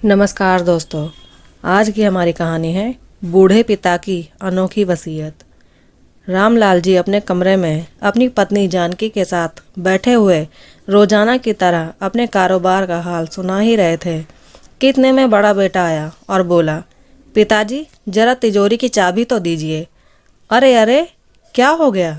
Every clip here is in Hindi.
नमस्कार दोस्तों। आज की हमारी कहानी है बूढ़े पिता की अनोखी वसीयत। रामलाल जी अपने कमरे में अपनी पत्नी जानकी के साथ बैठे हुए रोजाना की तरह अपने कारोबार का हाल सुना ही रहे थे कि इतने में बड़ा बेटा आया और बोला, पिताजी जरा तिजोरी की चाबी तो दीजिए। अरे अरे, क्या हो गया?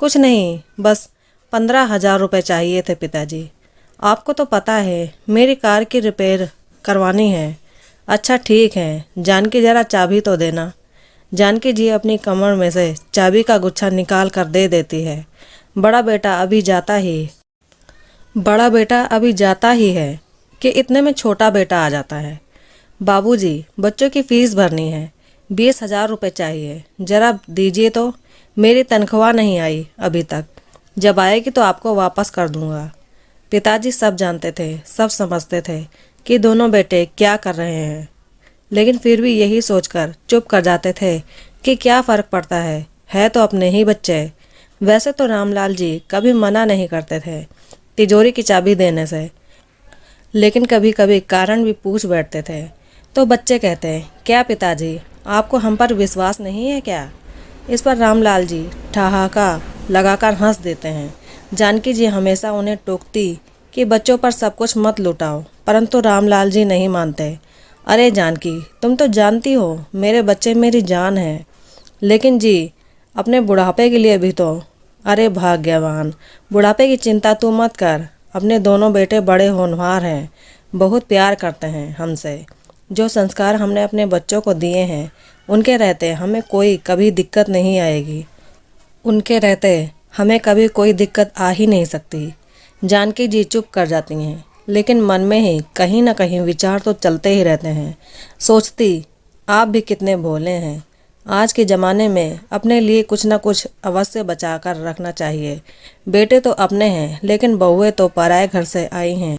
कुछ नहीं, बस 15,000 रुपये चाहिए थे पिताजी। आपको तो पता है मेरी कार की रिपेयर करवानी है। अच्छा ठीक है, जानकी जरा चाबी तो देना। जानकी जी अपनी कमर में से चाबी का गुच्छा निकाल कर दे देती है। बड़ा बेटा अभी जाता ही है कि इतने में छोटा बेटा आ जाता है। बाबूजी, बच्चों की फीस भरनी है, 20,000 रुपये चाहिए, जरा दीजिए तो। मेरी तनख्वाह नहीं आई अभी तक, जब आएगी तो आपको वापस कर दूंगा। पिताजी सब जानते थे, सब समझते थे कि दोनों बेटे क्या कर रहे हैं, लेकिन फिर भी यही सोचकर चुप कर जाते थे कि क्या फ़र्क पड़ता है तो अपने ही बच्चे। वैसे तो रामलाल जी कभी मना नहीं करते थे तिजोरी की चाबी देने से, लेकिन कभी कभी कारण भी पूछ बैठते थे। तो बच्चे कहते, क्या पिताजी आपको हम पर विश्वास नहीं है क्या? इस पर रामलाल जी ठहाका लगाकर हंस देते हैं। जानकी जी हमेशा उन्हें टोकती कि बच्चों पर सब कुछ मत लुटाओ, परंतु रामलाल जी नहीं मानते। अरे जानकी, तुम तो जानती हो मेरे बच्चे मेरी जान हैं, लेकिन जी अपने बुढ़ापे के लिए भी तो। अरे भाग्यवान, बुढ़ापे की चिंता तू मत कर, अपने दोनों बेटे बड़े होनहार हैं, बहुत प्यार करते हैं हमसे। जो संस्कार हमने अपने बच्चों को दिए हैं उनके रहते हमें कोई कभी दिक्कत नहीं आएगी। उनके रहते हमें कभी कोई दिक्कत आ ही नहीं सकती। जानकी जी चुप कर जाती हैं, लेकिन मन में ही कहीं ना कहीं विचार तो चलते ही रहते हैं। सोचती, आप भी कितने भोले हैं। आज के ज़माने में अपने लिए कुछ ना कुछ अवश्य बचा कर रखना चाहिए। बेटे तो अपने हैं, लेकिन बहुएं तो पराए घर से आई हैं।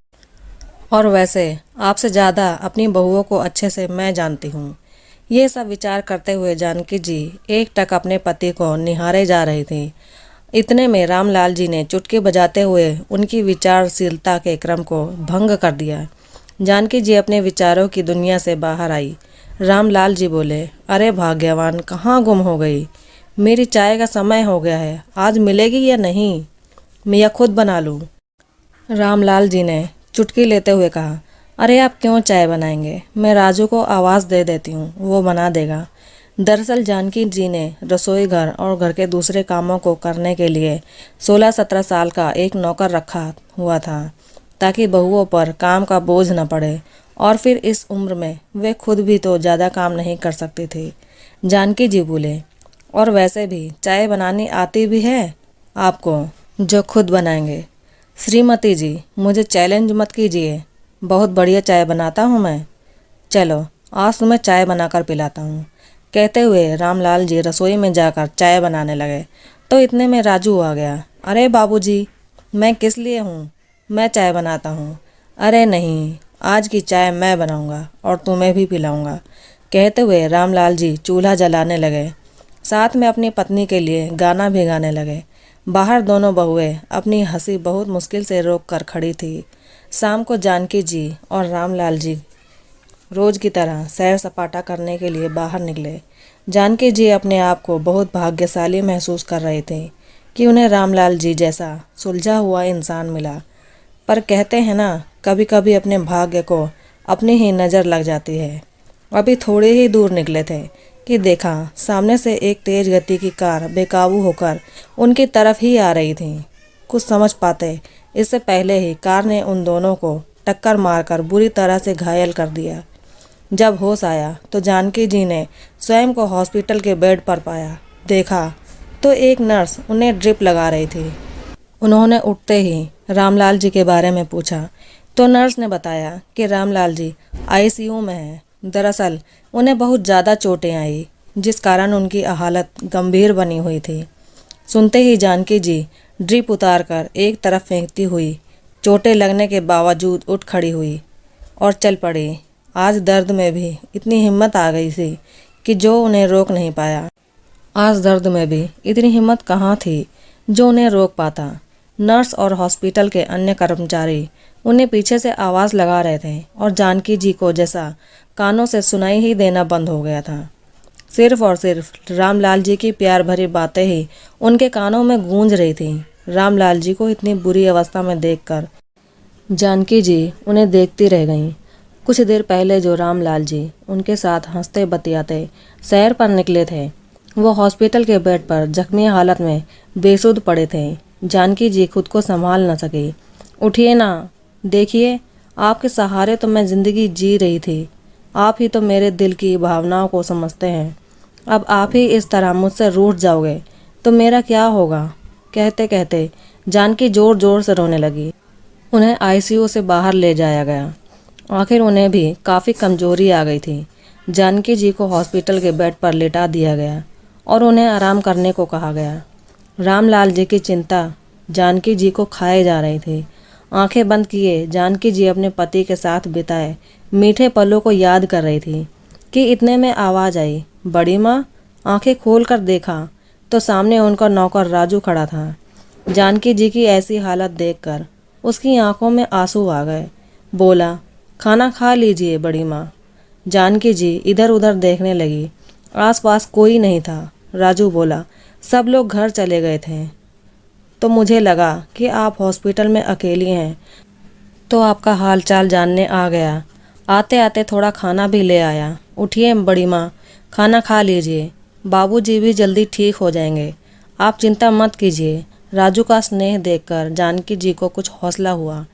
और वैसे आपसे ज़्यादा अपनी बहुओं को अच्छे से मैं जानती हूँ। ये सब विचार करते हुए जानकी जी एक टक अपने पति को निहारे जा रही थी। इतने में रामलाल जी ने चुटकी बजाते हुए उनकी विचारशीलता के क्रम को भंग कर दिया। जानकी जी अपने विचारों की दुनिया से बाहर आई। रामलाल जी बोले, अरे भाग्यवान, कहाँ गुम हो गई? मेरी चाय का समय हो गया है, आज मिलेगी या नहीं? मैं या खुद बना लूँ? रामलाल जी ने चुटकी लेते हुए कहा, अरे आप क्यों चाय बनाएंगे? मैं राजू को आवाज़ दे देती हूँ, वो बना देगा। दरअसल जानकी जी ने रसोई घर और घर के दूसरे कामों को करने के लिए 16-17 साल का एक नौकर रखा हुआ था, ताकि बहुओं पर काम का बोझ न पड़े, और फिर इस उम्र में वे खुद भी तो ज़्यादा काम नहीं कर सकती थी। जानकी जी बोले, और वैसे भी चाय बनानी आती भी है आपको, जो खुद बनाएंगे? श्रीमती जी, मुझे चैलेंज मत कीजिए, बहुत बढ़िया चाय बनाता हूँ मैं। चलो आज तुम्हें चाय बनाकर पिलाता हूँ। कहते हुए रामलाल जी रसोई में जाकर चाय बनाने लगे, तो इतने में राजू आ गया। अरे बाबूजी, मैं किस लिए हूँ? मैं चाय बनाता हूँ। अरे नहीं, आज की चाय मैं बनाऊँगा और तुम्हें भी पिलाऊँगा। कहते हुए रामलाल जी चूल्हा जलाने लगे, साथ में अपनी पत्नी के लिए गाना भी गाने लगे। बाहर दोनों बहुएं अपनी हंसी बहुत मुश्किल से रोक कर खड़ी थी। शाम को जानकी जी और रामलाल जी रोज की तरह सैर सपाटा करने के लिए बाहर निकले। जानकी जी अपने आप को बहुत भाग्यशाली महसूस कर रहे थे कि उन्हें रामलाल जी जैसा सुलझा हुआ इंसान मिला। पर कहते हैं ना, कभी कभी अपने भाग्य को अपनी ही नज़र लग जाती है। अभी थोड़े ही दूर निकले थे कि देखा सामने से एक तेज गति की कार बेकाबू होकर उनकी तरफ ही आ रही थी। कुछ समझ पाते इससे पहले ही कार ने उन दोनों को टक्कर मारकर बुरी तरह से घायल कर दिया। जब होश आया तो जानकी जी ने स्वयं को हॉस्पिटल के बेड पर पाया। देखा तो एक नर्स उन्हें ड्रिप लगा रही थी। उन्होंने उठते ही रामलाल जी के बारे में पूछा तो नर्स ने बताया कि रामलाल जी आईसीयू में हैं। दरअसल उन्हें बहुत ज़्यादा चोटें आई, जिस कारण उनकी हालत गंभीर बनी हुई थी। सुनते ही जानकी जी ड्रिप उतारकर एक तरफ फेंकती हुई चोटें लगने के बावजूद उठ खड़ी हुई और चल पड़ी। आज दर्द में भी इतनी हिम्मत आ गई थी कि जो उन्हें रोक नहीं पाया। आज दर्द में भी इतनी हिम्मत कहाँ थी जो उन्हें रोक पाता। नर्स और हॉस्पिटल के अन्य कर्मचारी उन्हें पीछे से आवाज़ लगा रहे थे और जानकी जी को जैसा कानों से सुनाई ही देना बंद हो गया था। सिर्फ और सिर्फ रामलाल जी की प्यार भरी बातें ही उनके कानों में गूंज रही थी। रामलाल जी को इतनी बुरी अवस्था में देखकर जानकी जी उन्हें देखती रह गईं। कुछ देर पहले जो रामलाल जी उनके साथ हंसते बतियाते सैर पर निकले थे, वो हॉस्पिटल के बेड पर जख्मी हालत में बेसुध पड़े थे। जानकी जी खुद को संभाल न सकी। उठिए ना, देखिए आपके सहारे तो मैं जिंदगी जी रही थी। आप ही तो मेरे दिल की भावनाओं को समझते हैं। अब आप ही इस तरह मुझसे रूठ जाओगे तो मेरा क्या होगा। कहते कहते जानकी जोर जोर से रोने लगी। उन्हें आईसीयू से बाहर ले जाया गया। आखिर उन्हें भी काफ़ी कमजोरी आ गई थी। जानकी जी को हॉस्पिटल के बेड पर लेटा दिया गया और उन्हें आराम करने को कहा गया। रामलाल जी की चिंता जानकी जी को खाए जा रही थी। आंखें बंद किए जानकी जी अपने पति के साथ बिताए मीठे पलों को याद कर रही थी कि इतने में आवाज़ आई, बड़ी माँ। आंखें खोलकर देखा तो सामने उनका नौकर राजू खड़ा था। जानकी जी की ऐसी हालत देखकर उसकी आंखों में आंसू आ गए। बोला, खाना खा लीजिए बड़ी माँ। जानकी जी इधर उधर देखने लगी। आसपास कोई नहीं था। राजू बोला, सब लोग घर चले गए थे तो मुझे लगा कि आप हॉस्पिटल में अकेली हैं तो आपका हाल चाल जानने आ गया। आते आते थोड़ा खाना भी ले आया। उठिए बड़ी माँ, खाना खा लीजिए। बाबूजी भी जल्दी ठीक हो जाएंगे, आप चिंता मत कीजिए। राजू का स्नेह देखकर जानकी जी को कुछ हौसला हुआ।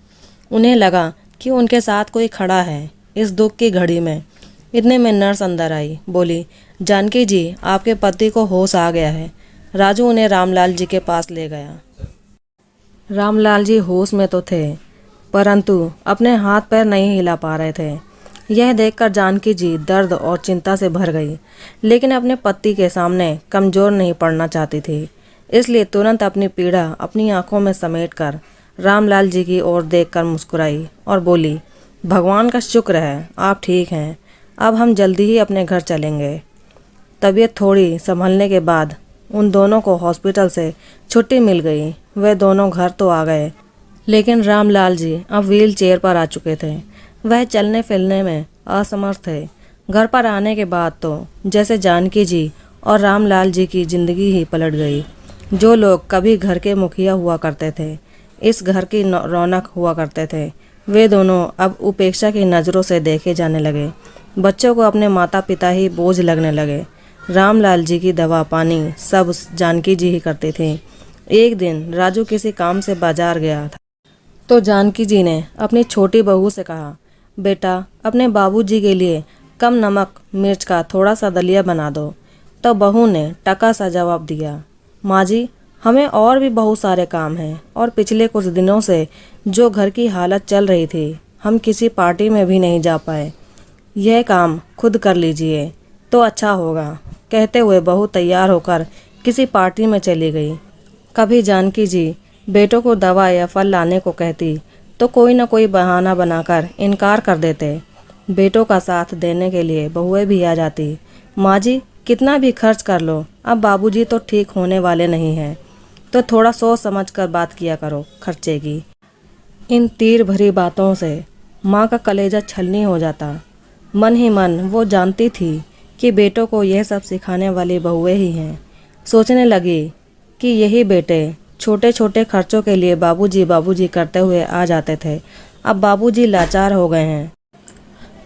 उन्हें लगा कि उनके साथ कोई खड़ा है इस दुख की घड़ी में। इतने में नर्स अंदर आई, बोली, जानकी जी आपके पति को होश आ गया है। राजू उन्हें रामलाल जी के पास ले गया। रामलाल जी होश में तो थे परंतु अपने हाथ पैर नहीं हिला पा रहे थे। यह देखकर जानकी जी दर्द और चिंता से भर गई, लेकिन अपने पति के सामने कमजोर नहीं पड़ना चाहती थी। इसलिए तुरंत अपनी पीड़ा अपनी आंखों में समेटकर रामलाल जी की ओर देखकर मुस्कुराई और बोली, भगवान का शुक्र है आप ठीक हैं। अब हम जल्दी ही अपने घर चलेंगे। तबीयत थोड़ी संभलने के बाद उन दोनों को हॉस्पिटल से छुट्टी मिल गई। वे दोनों घर तो आ गए, लेकिन रामलाल जी अब व्हील चेयर पर आ चुके थे। वह चलने फिरने में असमर्थ थे। घर पर आने के बाद तो जैसे जानकी जी और रामलाल जी की जिंदगी ही पलट गई। जो लोग कभी घर के मुखिया हुआ करते थे, इस घर की रौनक हुआ करते थे, वे दोनों अब उपेक्षा की नज़रों से देखे जाने लगे। बच्चों को अपने माता पिता ही बोझ लगने लगे। रामलाल जी की दवा पानी सब जानकी जी ही करती थी। एक दिन राजू किसी काम से बाजार गया था तो जानकी जी ने अपनी छोटी बहू से कहा, बेटा अपने बाबूजी के लिए कम नमक मिर्च का थोड़ा सा दलिया बना दो। तो बहू ने टका सा जवाब दिया, माँ जी हमें और भी बहुत सारे काम हैं और पिछले कुछ दिनों से जो घर की हालत चल रही थी हम किसी पार्टी में भी नहीं जा पाए। यह काम खुद कर लीजिए तो अच्छा होगा। कहते हुए बहू तैयार होकर किसी पार्टी में चली गई। कभी जानकी जी बेटों को दवा या फल लाने को कहती तो कोई न कोई बहाना बनाकर इनकार कर देते। बेटों का साथ देने के लिए बहुएं भी आ जाती। माँ जी कितना भी खर्च कर लो, अब बाबूजी तो ठीक होने वाले नहीं हैं, तो थोड़ा सोच समझ कर बात किया करो खर्चे की। इन तीर भरी बातों से माँ का कलेजा छलनी हो जाता। मन ही मन वो जानती थी कि बेटों को यह सब सिखाने वाली बहुएं ही हैं। सोचने लगी कि यही बेटे छोटे छोटे खर्चों के लिए बाबूजी बाबूजी करते हुए आ जाते थे। अब बाबूजी लाचार हो गए हैं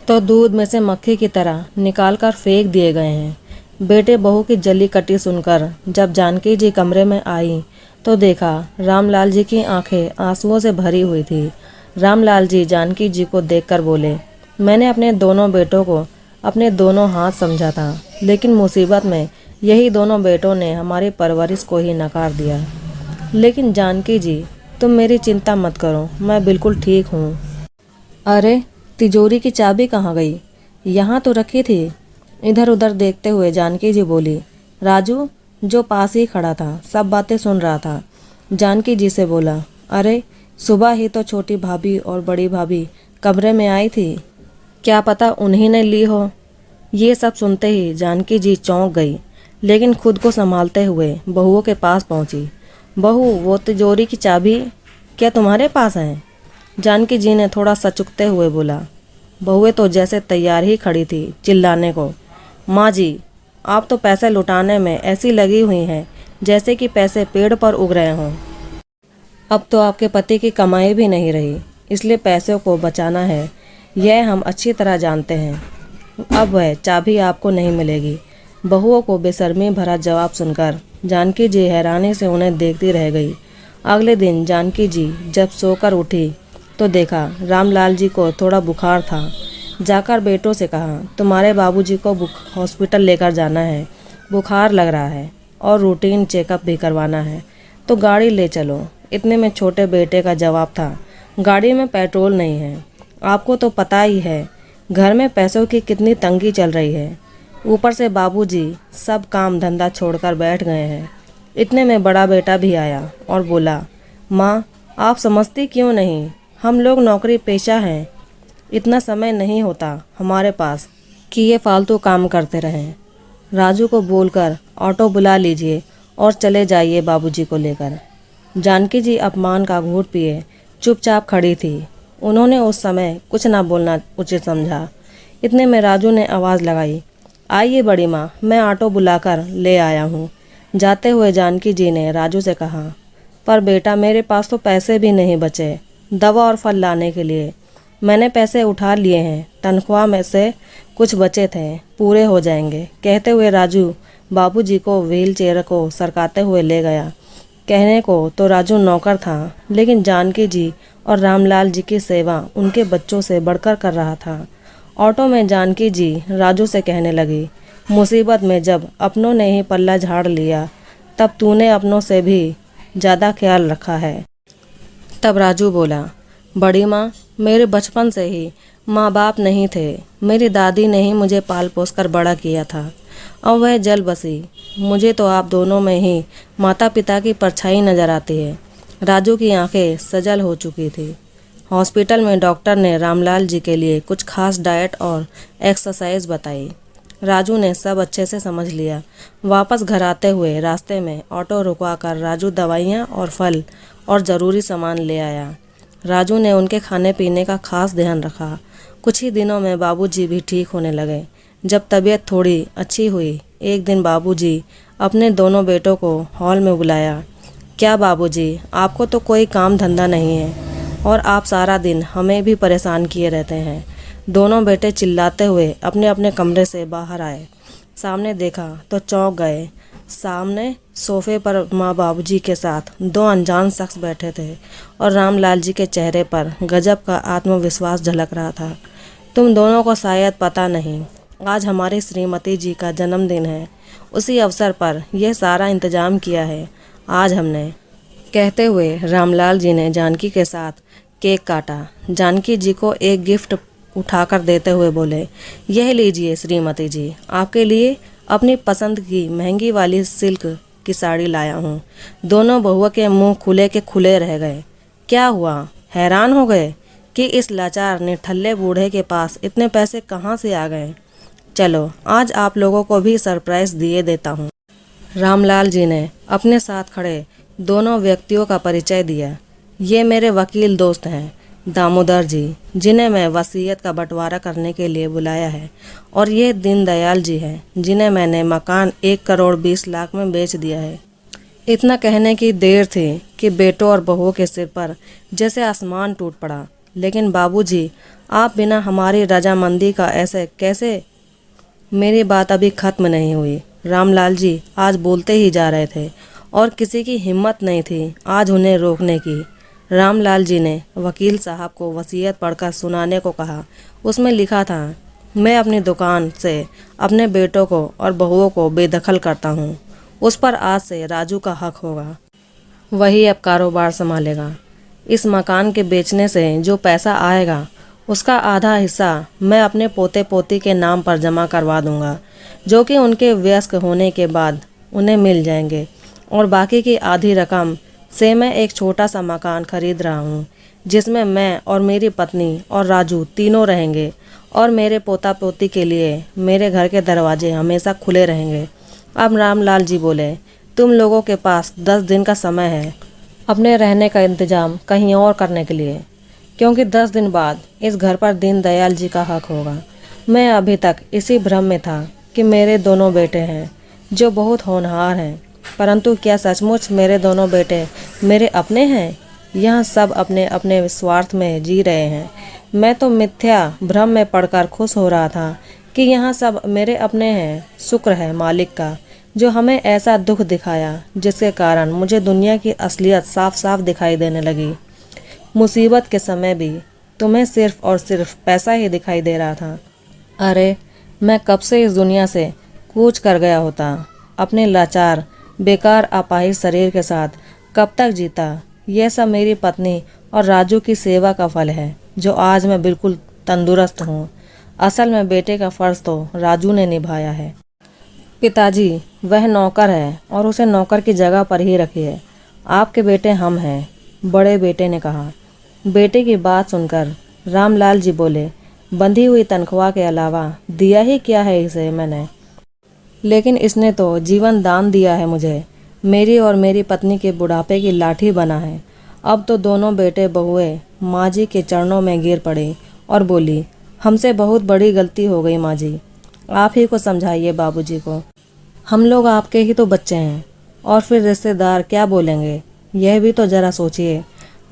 तो दूध में से मक्खी की तरह निकाल कर फेंक दिए गए हैं। बेटे बहू की जली कटी सुनकर जब जानकी जी कमरे में आई तो देखा रामलाल जी की आंखें आंसुओं से भरी हुई थी। रामलाल जी जानकी जी को देखकर बोले, मैंने अपने दोनों बेटों को अपने दोनों हाथ समझा था, लेकिन मुसीबत में यही दोनों बेटों ने हमारी परवरिश को ही नकार दिया। लेकिन जानकी जी तुम मेरी चिंता मत करो, मैं बिल्कुल ठीक हूँ। अरे तिजोरी की चाबी कहाँ गई? यहाँ तो रखी थी। इधर उधर देखते हुए जानकी जी बोली। राजू जो पास ही खड़ा था सब बातें सुन रहा था। जानकी जी से बोला, अरे सुबह ही तो छोटी भाभी और बड़ी भाभी कमरे में आई थी, क्या पता उन्हीं ने ली हो। ये सब सुनते ही जानकी जी चौंक गई, लेकिन खुद को संभालते हुए बहुओं के पास पहुंची। बहू वो तिजोरी की चाबी क्या तुम्हारे पास है? जानकी जी ने थोड़ा सचुकते हुए बोला। बहुएं तो जैसे तैयार ही खड़ी थी चिल्लाने को। माँ जी, आप तो पैसे लुटाने में ऐसी लगी हुई हैं जैसे कि पैसे पेड़ पर उग रहे हों। अब तो आपके पति की कमाई भी नहीं रही, इसलिए पैसों को बचाना है, यह हम अच्छी तरह जानते हैं। अब वह चाबी आपको नहीं मिलेगी। बहुओं को बेशर्मी भरा जवाब सुनकर जानकी जी हैरानी से उन्हें देखती रह गई। अगले दिन जानकी जी जब सोकर उठी तो देखा रामलाल जी को थोड़ा बुखार था। जाकर बेटों से कहा, तुम्हारे बाबूजी को हॉस्पिटल लेकर जाना है, बुखार लग रहा है और रूटीन चेकअप भी करवाना है, तो गाड़ी ले चलो। इतने में छोटे बेटे का जवाब था, गाड़ी में पेट्रोल नहीं है। आपको तो पता ही है घर में पैसों की कितनी तंगी चल रही है, ऊपर से बाबूजी सब काम धंधा छोड़कर बैठ गए हैं। इतने में बड़ा बेटा भी आया और बोला, माँ आप समझती क्यों नहीं, हम लोग नौकरी पेशा हैं, इतना समय नहीं होता हमारे पास कि ये फालतू काम करते रहें। राजू को बोलकर ऑटो बुला लीजिए और चले जाइए बाबूजी को लेकर। जानकी जी अपमान का घूंट पिए चुपचाप खड़ी थी। उन्होंने उस समय कुछ ना बोलना उचित समझा। इतने में राजू ने आवाज़ लगाई, आइए बड़ी माँ, मैं ऑटो बुलाकर ले आया हूँ। जाते हुए जानकी जी ने राजू से कहा, पर बेटा मेरे पास तो पैसे भी नहीं बचे दवा और फल लाने के लिए। मैंने पैसे उठा लिए हैं, तनख्वाह में से कुछ बचे थे, पूरे हो जाएंगे। कहते हुए राजू बाबूजी को व्हील चेयर को सरकाते हुए ले गया। कहने को तो राजू नौकर था, लेकिन जानकी जी और रामलाल जी की सेवा उनके बच्चों से बढ़कर कर रहा था। ऑटो में जानकी जी राजू से कहने लगी, मुसीबत में जब अपनों ने ही पल्ला झाड़ लिया, तब तूने अपनों से भी ज़्यादा ख्याल रखा है। तब राजू बोला, बड़ी माँ, मेरे बचपन से ही माँ बाप नहीं थे, मेरी दादी ने ही मुझे पाल पोस कर बड़ा किया था। अब वह जल बसी, मुझे तो आप दोनों में ही माता पिता की परछाई नजर आती है। राजू की आंखें सजल हो चुकी थी। हॉस्पिटल में डॉक्टर ने रामलाल जी के लिए कुछ खास डाइट और एक्सरसाइज बताई। राजू ने सब अच्छे से समझ लिया। वापस घर आते हुए रास्ते में ऑटो रुकवाकर राजू दवाइयाँ और फल और ज़रूरी सामान ले आया। राजू ने उनके खाने पीने का खास ध्यान रखा। कुछ ही दिनों में बाबूजी भी ठीक होने लगे। जब तबीयत थोड़ी अच्छी हुई, एक दिन बाबूजी अपने दोनों बेटों को हॉल में बुलाया। क्या बाबूजी, आपको तो कोई काम धंधा नहीं है और आप सारा दिन हमें भी परेशान किए रहते हैं। दोनों बेटे चिल्लाते हुए अपने अपने कमरे से बाहर आए। सामने देखा तो चौंक गए। सामने सोफे पर माँ बाबूजी के साथ दो अनजान शख्स बैठे थे और रामलाल जी के चेहरे पर गजब का आत्मविश्वास झलक रहा था। तुम दोनों को शायद पता नहीं, आज हमारी श्रीमती जी का जन्मदिन है, उसी अवसर पर यह सारा इंतजाम किया है आज हमने। कहते हुए रामलाल जी ने जानकी के साथ केक काटा। जानकी जी को एक गिफ्ट उठाकर देते हुए बोले, यह लीजिए श्रीमती जी, आपके लिए अपनी पसंद की महंगी वाली सिल्क की साड़ी लाया हूँ। दोनों बहुओं के मुंह खुले के खुले रह गए। क्या हुआ, हैरान हो गए कि इस लाचार निठल्ले बूढ़े के पास इतने पैसे कहाँ से आ गए। चलो आज आप लोगों को भी सरप्राइज दिए देता हूँ। रामलाल जी ने अपने साथ खड़े दोनों व्यक्तियों का परिचय दिया। ये मेरे वकील दोस्त हैं दामोदर जी, जिन्हें मैं वसीयत का बंटवारा करने के लिए बुलाया है, और ये दीनदयाल जी हैं, जिन्हें मैंने मकान 1,20,00,000 में बेच दिया है। इतना कहने की देर थी कि बेटों और बहुओं के सिर पर जैसे आसमान टूट पड़ा। लेकिन बाबूजी, आप बिना हमारी रजामंदी का ऐसे कैसे? मेरी बात अभी खत्म नहीं हुई। रामलाल जी आज बोलते ही जा रहे थे और किसी की हिम्मत नहीं थी आज उन्हें रोकने की। रामलाल जी ने वकील साहब को वसीयत पढ़कर सुनाने को कहा। उसमें लिखा था, मैं अपनी दुकान से अपने बेटों को और बहुओं को बेदखल करता हूँ। उस पर आज से राजू का हक होगा, वही अब कारोबार संभालेगा। इस मकान के बेचने से जो पैसा आएगा उसका आधा हिस्सा मैं अपने पोते पोती के नाम पर जमा करवा दूंगा, जो कि उनके वयस्क होने के बाद उन्हें मिल जाएंगे, और बाकी की आधी रकम से मैं एक छोटा सा मकान खरीद रहा हूँ, जिसमें मैं और मेरी पत्नी और राजू तीनों रहेंगे, और मेरे पोता पोती के लिए मेरे घर के दरवाजे हमेशा खुले रहेंगे। अब रामलाल जी बोले, तुम लोगों के पास 10 दिन का समय है अपने रहने का इंतजाम कहीं और करने के लिए। क्योंकि 10 दिन बाद इस घर पर दीनदयाल जी का हक होगा। मैं अभी तक इसी भ्रम में था कि मेरे दोनों बेटे हैं जो बहुत होनहार हैं, परंतु क्या सचमुच मेरे दोनों बेटे मेरे अपने हैं? यहाँ सब अपने अपने स्वार्थ में जी रहे हैं। मैं तो मिथ्या भ्रम में पड़कर खुश हो रहा था कि यहाँ सब मेरे अपने हैं। शुक्र है मालिक का जो हमें ऐसा दुख दिखाया जिसके कारण मुझे दुनिया की असलियत साफ साफ दिखाई देने लगी। मुसीबत के समय भी तुम्हें सिर्फ और सिर्फ पैसा ही दिखाई दे रहा था। अरे मैं कब से इस दुनिया से कूच कर गया होता। अपने लाचार बेकार अपाहिज शरीर के साथ कब तक जीता। यह सब मेरी पत्नी और राजू की सेवा का फल है जो आज मैं बिल्कुल तंदुरुस्त हूँ। असल में बेटे का फर्ज तो राजू ने निभाया है। पिताजी वह नौकर है और उसे नौकर की जगह पर ही रखिए। आपके बेटे हम हैं, बड़े बेटे ने कहा। बेटे की बात सुनकर रामलाल जी बोले, बंधी हुई तनख्वाह के अलावा दिया ही क्या है इसे मैंने, लेकिन इसने तो जीवन दान दिया है मुझे। मेरी और मेरी पत्नी के बुढ़ापे की लाठी बना है। अब तो दोनों बेटे बहुएं माँ जी के चरणों में गिर पड़ी और बोली, हमसे बहुत बड़ी गलती हो गई माँ जी, आप ही को समझाइए बाबूजी को। हम लोग आपके ही तो बच्चे हैं और फिर रिश्तेदार क्या बोलेंगे, यह भी तो जरा सोचिए।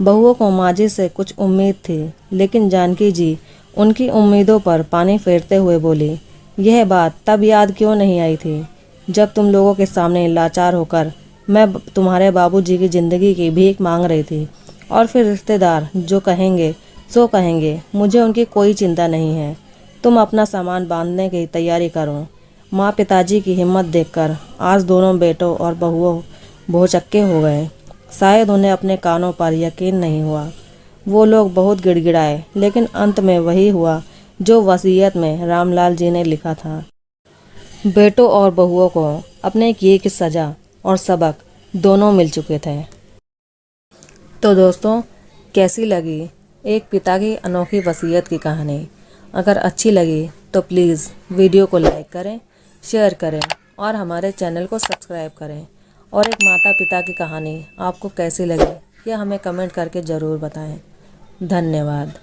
बहुओं को माँ जी से कुछ उम्मीद थी, लेकिन जानकी जी उनकी उम्मीदों पर पानी फेरते हुए बोली, यह बात तब याद क्यों नहीं आई थी जब तुम लोगों के सामने लाचार होकर मैं तुम्हारे बाबूजी की ज़िंदगी की भीख मांग रही थी। और फिर रिश्तेदार जो कहेंगे सो कहेंगे, मुझे उनकी कोई चिंता नहीं है। तुम अपना सामान बांधने की तैयारी करो। माँ पिताजी की हिम्मत देखकर आज दोनों बेटों और बहुओं भौचक्के हो गए। शायद उन्हें अपने कानों पर यकीन नहीं हुआ। वो लोग बहुत गिड़गिड़ाए, लेकिन अंत में वही हुआ जो वसीयत में रामलाल जी ने लिखा था। बेटों और बहुओं को अपने किए की सज़ा और सबक दोनों मिल चुके थे। तो दोस्तों, कैसी लगी एक पिता की अनोखी वसीयत की कहानी? अगर अच्छी लगी तो प्लीज़ वीडियो को लाइक करें, शेयर करें और हमारे चैनल को सब्सक्राइब करें। और एक माता पिता की कहानी आपको कैसी लगी यह हमें कमेंट करके ज़रूर बताएं। धन्यवाद।